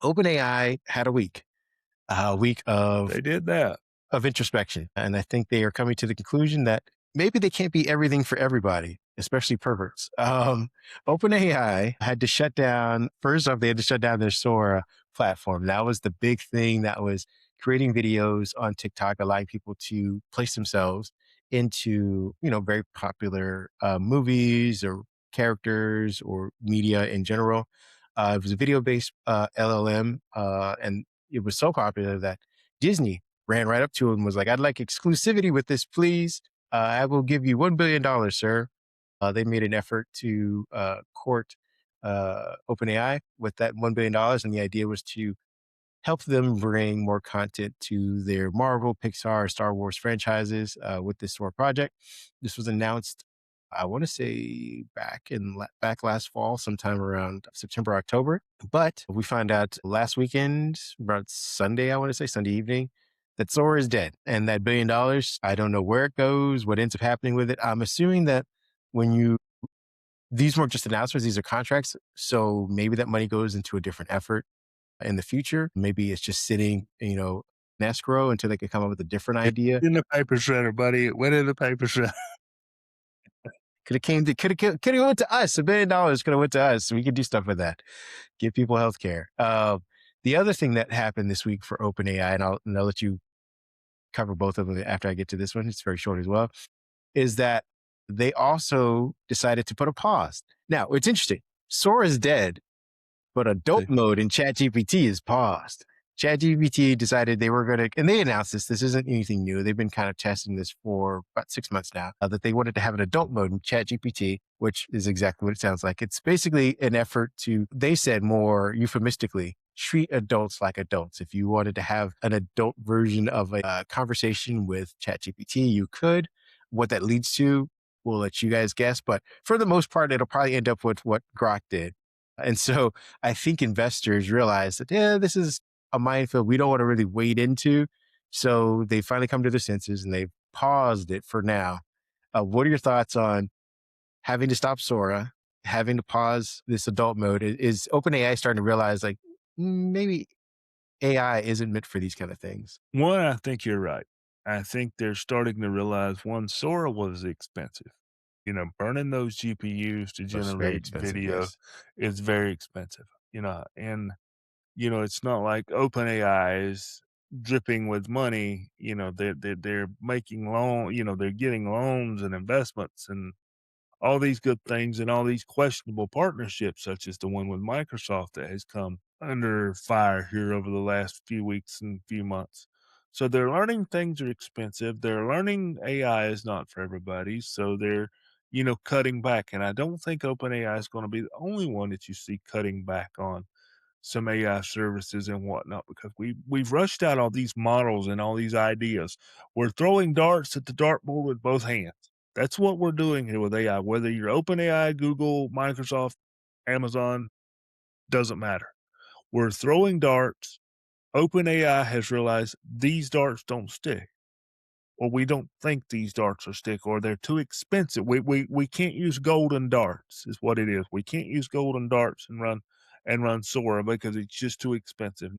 OpenAI had a week They did that. of introspection. And I think they are coming to the conclusion that maybe they can't be everything for everybody, especially perverts. OpenAI had to shut down, first off, they had to shut down their Sora platform. That was the big thing that was creating videos on TikTok, allowing people to place themselves into, very popular movies or characters or media in general. It was a video based LLM, and it was so popular that Disney ran right up to him and was like, "I'd like exclusivity with this, please. I will give you $1 billion, sir." They made an effort to court OpenAI with that $1 billion, and the idea was to help them bring more content to their Marvel, Pixar, Star Wars franchises with this sort of project. This was announced, I want to say, back last fall, sometime around September, October. But we found out last weekend, about Sunday, I want to say Sunday evening, that Sora is dead, and that $1 billion, I don't know where it goes, what ends up happening with it. I'm assuming that when you these weren't just announcements; these are contracts. So maybe that money goes into a different effort in the future. Maybe it's just sitting, in escrow until they can come up with a different It's idea. in the paper shredder, buddy. It went in the paper shredder. Could have went to us. $1 billion could have went to us. We could do stuff with that. Give people health care. The other thing that happened this week for OpenAI, and I'll let you cover both of them after I get to this one. It's very short as well. Is that they also decided to put a pause. Now it's interesting. Sora is dead, but adult mode in ChatGPT is paused. ChatGPT decided they were going to, and they announced this. This isn't anything new. They've been kind of testing this for about 6 months now, that they wanted to have an adult mode in ChatGPT, which is exactly what it sounds like. It's basically an effort to, they said more euphemistically, treat adults like adults. If you wanted to have an adult version of a conversation with ChatGPT, you could. What that leads to, we'll let you guys guess. But for the most part, it'll probably end up with what Grok did. And so I think investors realize that, yeah, this is a minefield we don't want to really wade into. So they finally come to their senses and they've paused it for now. What are your thoughts on having to stop Sora, having to pause this adult mode? Is OpenAI starting to realize, like, maybe AI isn't meant for these kind of things? One, I think you're right. I think they're starting to realize, one, Sora was expensive. Burning those GPUs to It was very generate expensive, video yes. is very expensive, and it's not like OpenAI is dripping with money. They're making they're getting loans and investments and all these good things and all these questionable partnerships, such as the one with Microsoft that has come under fire here over the last few weeks and few months. So they're learning things are expensive. They're learning AI is not for everybody. So they're, cutting back. And I don't think OpenAI is going to be the only one that you see cutting back on some AI services and whatnot, because we've rushed out all these models and all these ideas. We're throwing darts at the dartboard with both hands. That's what we're doing here with AI. Whether you're OpenAI, Google, Microsoft, Amazon, doesn't matter. We're throwing darts. OpenAI has realized these darts don't stick, or we don't think these darts will stick, or they're too expensive. We can't use golden darts, is what it is. We can't use golden darts and run Sora because it's just too expensive.